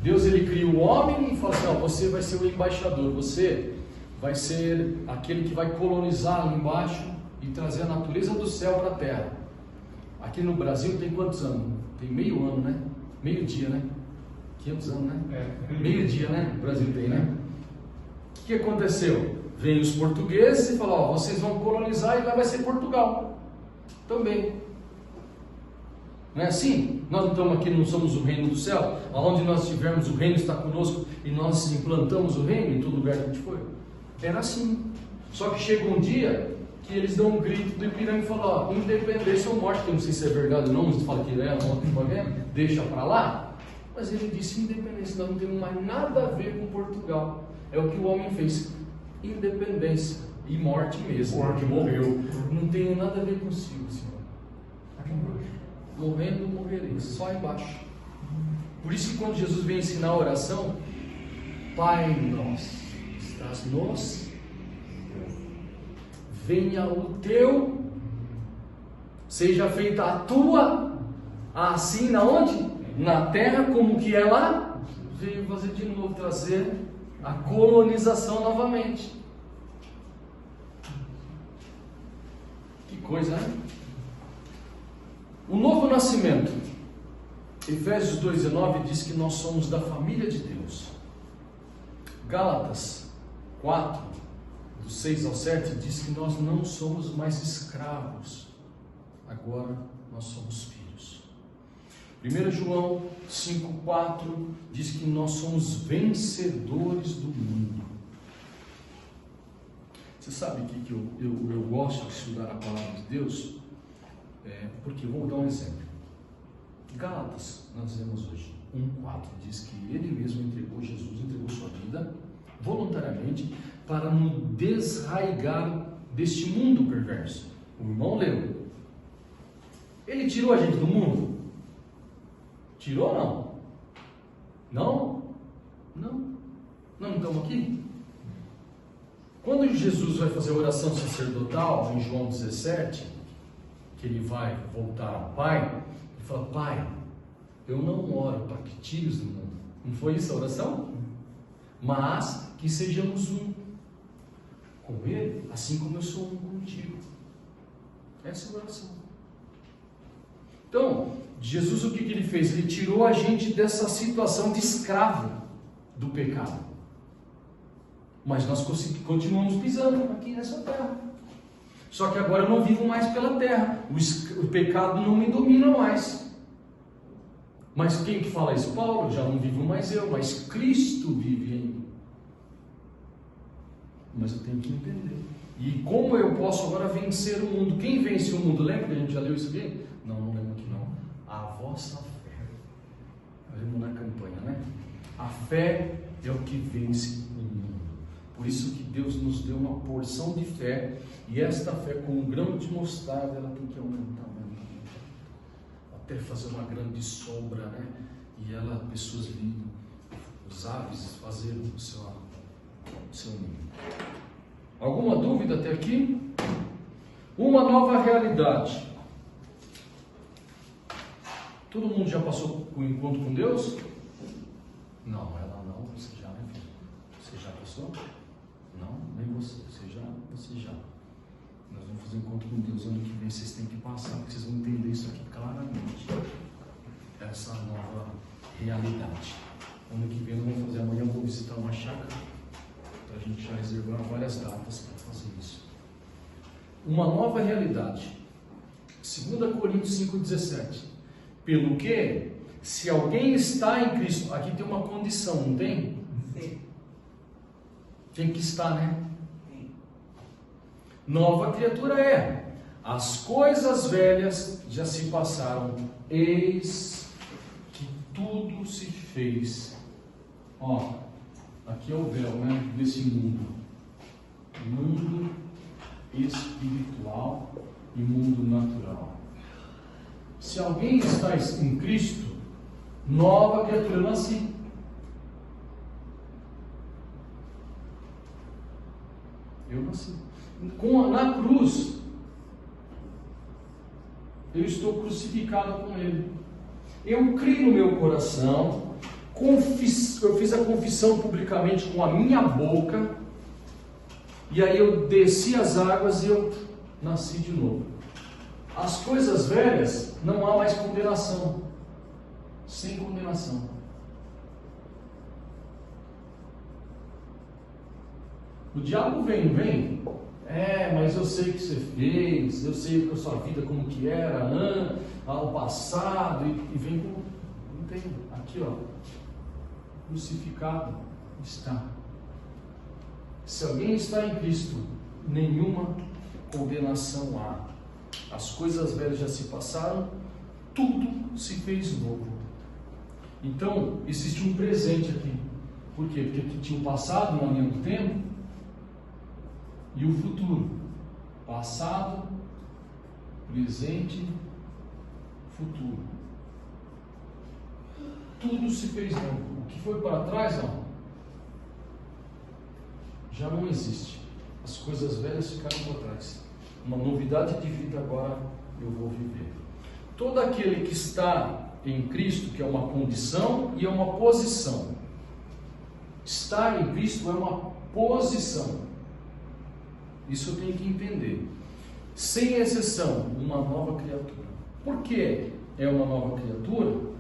Deus ele cria o homem e fala assim: você vai ser o embaixador, você vai ser aquele que vai colonizar ali embaixo e trazer a natureza do céu para a terra. Aqui no Brasil tem quantos anos? Tem meio ano, né? Meio dia, né? 500 anos, né? Meio dia, né? O Brasil tem, né? O que aconteceu? Vem os portugueses e falam: vocês vão colonizar e lá vai ser Portugal também. Não é assim? Nós não estamos aqui, não somos o reino do céu. Aonde nós estivermos, o reino está conosco e nós implantamos o reino em todo lugar que a gente foi. Era assim. Só que chega um dia que eles dão um grito do Ipiranga e falam: independência ou morte. Que eu não sei se é verdade ou não, mas fala que é, deixa para lá. Mas ele disse: independência, nós não temos mais nada a ver com Portugal. É o que o homem fez. Independência e morte mesmo, porque morreu. Não tem nada a ver consigo, Senhor. Aqui embaixo. Morrendo, morrereis, só embaixo. Por isso que quando Jesus vem ensinar a oração, Pai nosso, estás nos, venha o teu, seja feita a tua, assim na onde? Na terra, como que é lá? Veio fazer de novo, trazer a colonização novamente. Que coisa, né? O novo nascimento. Efésios 2,19 diz que nós somos da família de Deus. Gálatas 4, do 6 ao 7, diz que nós não somos mais escravos. Agora nós somos filhos. 1 João 5,4 diz que nós somos vencedores do mundo. Você sabe que eu gosto de estudar a palavra de Deus? Porque vou dar um exemplo. Gálatas, nós vemos hoje 1,4 diz que ele mesmo entregou, Jesus entregou sua vida voluntariamente para nos desraigar deste mundo perverso. O irmão leu. Ele tirou a gente do mundo? Tirou ou não? Não? Não. Nós não estamos aqui? Quando Jesus vai fazer a oração sacerdotal em João 17, que ele vai voltar ao Pai, ele fala: Pai, eu não oro para que tires do mundo. Não foi isso a oração? Mas que sejamos um com Ele, assim como eu sou um contigo. Essa é a oração. Então, Jesus, o que ele fez? Ele tirou a gente dessa situação de escravo do pecado. Mas nós continuamos pisando aqui nessa terra. Só que agora eu não vivo mais pela terra. O pecado não me domina mais. Mas quem que fala isso? Paulo, já não vivo mais eu, mas Cristo vive em mim. Mas eu tenho que entender. E como eu posso agora vencer o mundo? Quem vence o mundo? Lembra que a gente já leu isso aqui? Não lembro aqui não. A vossa fé. Lembro na campanha, né? A fé é o que vence o mundo. Por isso que Deus nos deu uma porção de fé. E esta fé, com um grão de mostarda, ela tem que aumentar. Até fazer uma grande sombra, né? E ela, pessoas vindo, os aves fazerem o seu ninho. Alguma dúvida até aqui? Uma nova realidade. Todo mundo já passou por um encontro com Deus? Não, ela não. Você já, né, filho? Você já passou? Não, nem você. Você já. Nós vamos fazer um encontro com Deus ano que vem. Vocês têm que passar, porque vocês vão entender isso aqui claramente. Essa nova realidade. Ano que vem nós vamos fazer. Amanhã eu vou visitar uma chácara. Para a gente já reservar várias datas para fazer isso. Uma nova realidade. 2 Coríntios 5,17. Pelo que, se alguém está em Cristo, aqui tem uma condição, não tem? Sim. Tem que estar, né? Nova criatura é. As coisas velhas já se passaram, eis que tudo se fez. Ó, aqui é o véu, né, desse mundo. Mundo espiritual e mundo natural. Se alguém está em Cristo, nova criatura, eu nasci. Eu nasci. Na cruz, eu estou crucificado com Ele. Eu criei no meu coração, eu fiz a confissão publicamente com a minha boca, e aí eu desci as águas e eu nasci de novo. As coisas velhas, não há mais condenação. Sem condenação. O diabo vem. Mas eu sei o que você fez, eu sei a sua vida como que era, ao passado, e vem com. Não tem. Aqui, ó. Crucificado está. Se alguém está em Cristo, nenhuma condenação há. As coisas velhas já se passaram, tudo se fez novo. Então, existe um presente aqui. Por quê? Porque tinha o passado, uma linha do tempo, e o futuro. Passado, presente, futuro. Tudo se fez novo. O que foi para trás, não. Já não existe. As coisas velhas ficaram para trás. Uma novidade de vida agora eu vou viver. Todo aquele que está em Cristo, que é uma condição e é uma posição. Estar em Cristo é uma posição. Isso eu tenho que entender. Sem exceção, uma nova criatura. Por que é uma nova criatura?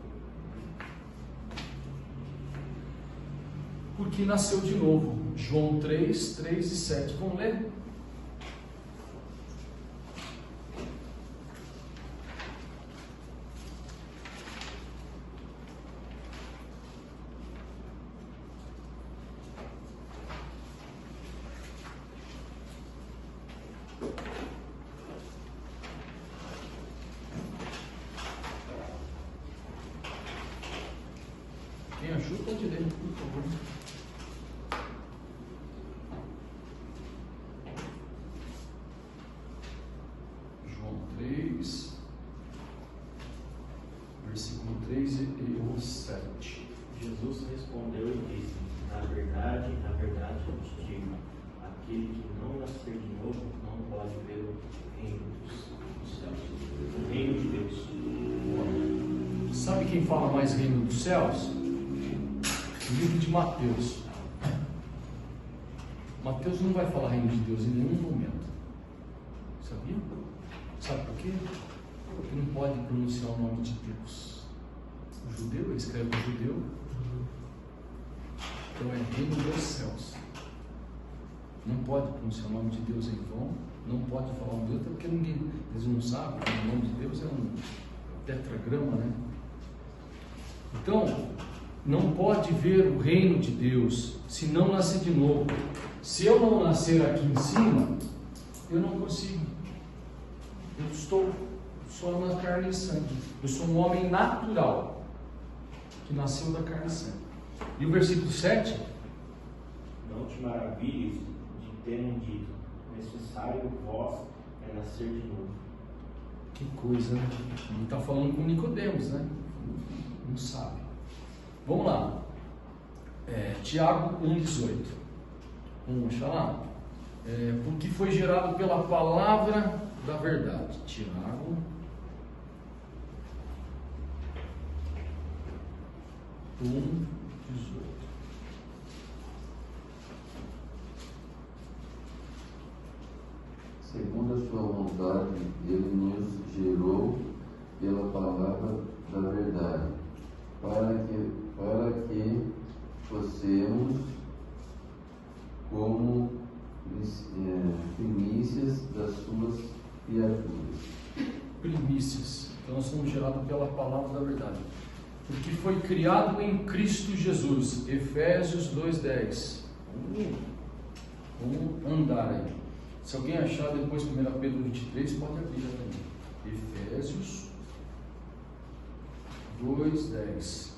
Porque nasceu de novo. João 3, 3 e 7. Vamos ler? Quem achou, pode ler, por favor. João 3, versículo 3 e 7. Jesus respondeu e disse: na verdade, eu te digo, aquele que não nascer de novo não pode ver o reino dos céus, o reino de Deus. Sabe quem fala mais reino dos céus? O livro de Mateus. Mateus não vai falar reino de Deus em nenhum momento. Sabia? Sabe por quê? Porque não pode pronunciar o nome de Deus. O judeu, ele escreve o judeu. Então é reino dos céus. não pode pronunciar o nome de Deus em vão, não pode falar o nome de Deus, porque eles não sabem que o nome de Deus é um tetragrama, né? Então, não pode ver o reino de Deus se não nascer de novo. Se eu não nascer aqui em cima, eu não consigo. Eu estou só na carne e sangue. Eu sou um homem natural, que nasceu da carne e sangue. E o versículo 7? Não te maravilhes de terem dito, necessário vós é nascer de novo. Que coisa, né? Ele está falando com Nicodemos, né? Não sabe. Vamos lá. Tiago 1,18. Vamos achar lá? Porque foi gerado pela palavra da verdade. Tiago 1,18. Segundo a sua vontade, ele nos gerou pela palavra da verdade, para que fossemos como primícias das suas criaturas. Primícias. Então nós somos gerados pela palavra da verdade. Porque foi criado em Cristo Jesus. Efésios 2,10. Vamos andar aí. Se alguém achar depois 1 Pedro 23, pode abrir já também. Efésios 2,10.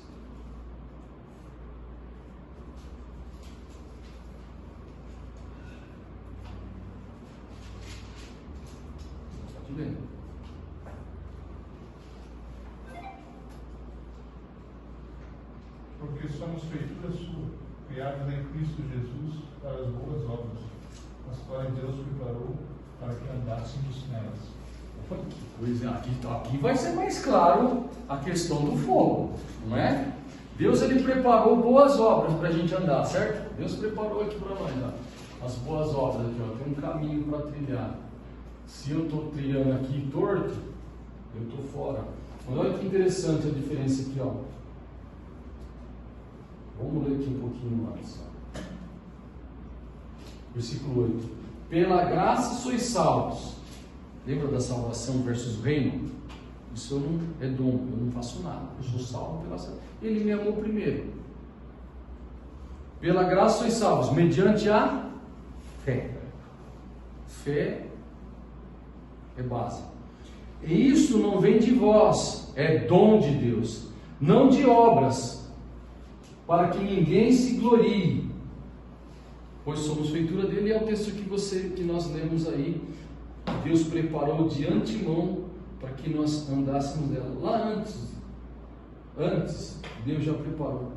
Pode ler. Porque somos feitura sua, criados em Cristo Jesus para as boas obras, as quais Deus preparou para que andássemos nelas. Olha que coisa, aqui vai ser mais claro a questão do fogo, não é? Deus, ele preparou boas obras para a gente andar, certo? Deus preparou aqui para nós, ó, as boas obras aqui, ó, tem um caminho para trilhar. Se eu estou trilhando aqui torto, eu estou fora. Mas olha que interessante a diferença aqui, ó. Vamos ler aqui um pouquinho mais. Versículo 8. Pela graça sois salvos. Lembra da salvação versus reino? Isso eu não é dom, eu não faço nada. Eu sou salvo pela salvação. Ele me amou primeiro. Pela graça sois salvos, mediante a fé. Fé é base. E isso não vem de vós, é dom de Deus, não de obras, para que ninguém se glorie, pois somos feitura dele. É o texto que nós lemos aí. Deus preparou de antemão para que nós andássemos dela. Lá antes, Deus já preparou.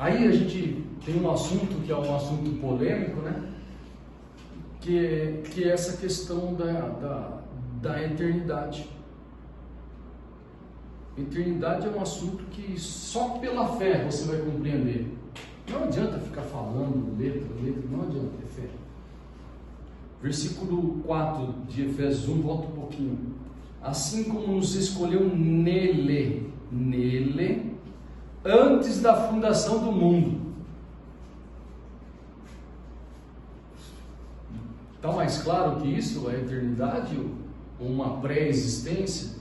Aí a gente tem um assunto que é um assunto polêmico, né? Que é essa questão da eternidade. Eternidade é um assunto que só pela fé você vai compreender. Não adianta ficar falando letra, não adianta, é fé. Versículo 4 de Efésios 1, volta um pouquinho. Assim como nos escolheu nele, antes da fundação do mundo. Está mais claro que isso? A eternidade ou uma pré-existência?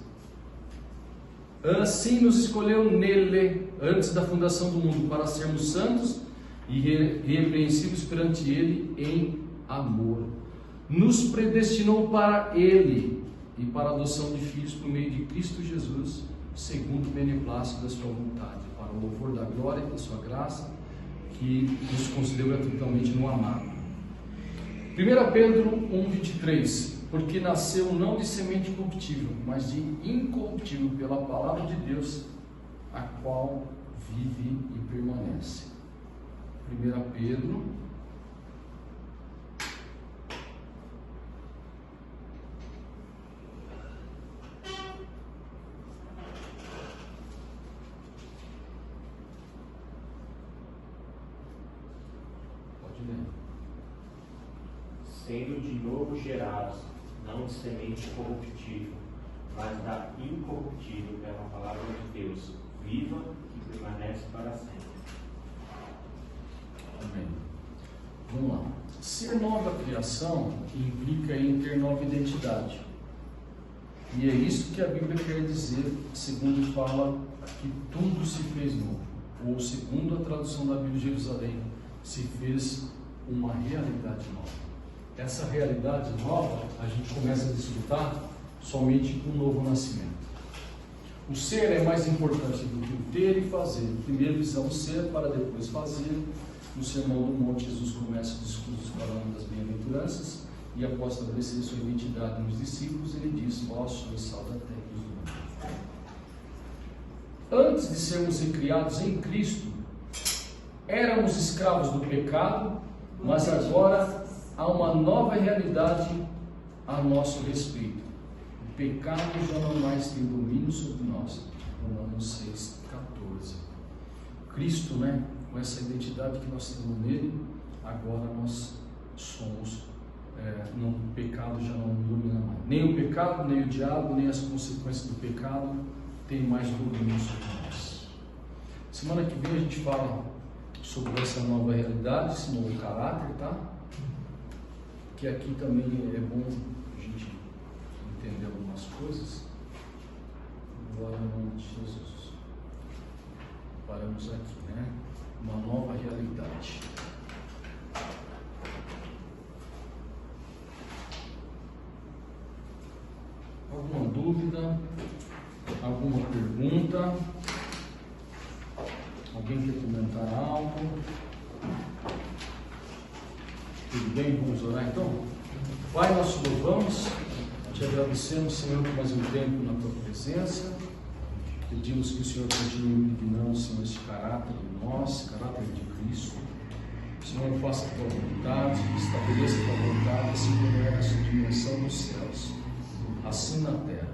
Assim nos escolheu nele, antes da fundação do mundo, para sermos santos e irrepreensíveis perante ele em amor. Nos predestinou para ele e para a adoção de filhos por meio de Cristo Jesus, segundo o beneplácito da sua vontade, para o louvor da glória e da sua graça, que nos concedeu gratuitamente no amado. 1 Pedro 1,23. Porque nasceu não de semente corruptível, mas de incorruptível, pela palavra de Deus, a qual vive e permanece. 1 Pedro 1. Sendo de novo gerados, não de semente corruptível, mas da incorruptível, pela palavra de Deus, viva e permanece para sempre. Amém. Ser nova criação implica em ter nova identidade. E é isso que a Bíblia quer dizer, segundo fala que tudo se fez novo. Ou segundo a tradução da Bíblia de Jerusalém, se fez uma realidade nova. Essa realidade nova a gente começa a desfrutar somente com o novo nascimento. O ser é mais importante do que o ter e fazer. Primeiro visamos ser para depois fazer. No Sermão do Monte, Jesus começa o discurso falando das bem-aventuranças e após estabelecer sua identidade nos discípulos, ele diz: vós sois sal da terra e luz do mundo. Antes de sermos recriados em Cristo, éramos escravos do pecado, mas agora há uma nova realidade a nosso respeito. O pecado já não mais tem domínio sobre nós. Romanos 6,14. Cristo, com essa identidade que nós temos nele, agora nós somos, o pecado já não domina mais. Nem o pecado, nem o diabo, nem as consequências do pecado tem mais domínio sobre nós. Semana que vem a gente fala sobre essa nova realidade, esse novo caráter, tá? Que aqui também é bom a gente entender algumas coisas. Glória ao nome de Jesus. Paramos aqui, uma nova realidade. Alguma dúvida? Alguma pergunta? Alguém quer comentar algo? Tudo bem? Vamos orar então? Pai, nós te louvamos, te agradecemos, Senhor, por mais um tempo na tua presença. Pedimos que o Senhor continue impregnando, Senhor, esse caráter de nós, caráter de Cristo. O Senhor faça a tua vontade, estabeleça a tua vontade, assim como é essa dimensão dos céus, assim na terra.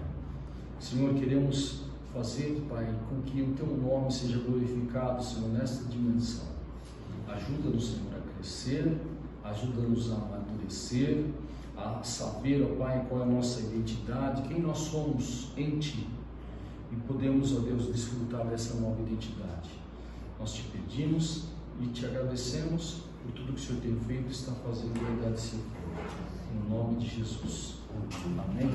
Senhor, queremos fazer, Pai, com que o teu nome seja glorificado, Senhor, nesta dimensão. Ajuda-nos, Senhor, a crescer, ajuda-nos a amadurecer, a saber, ó Pai, qual é a nossa identidade, quem nós somos em Ti. E podemos, ó Deus, desfrutar dessa nova identidade. Nós te pedimos e te agradecemos por tudo que o Senhor tem feito e está fazendo, verdade, Senhor. Em nome de Jesus. Amém.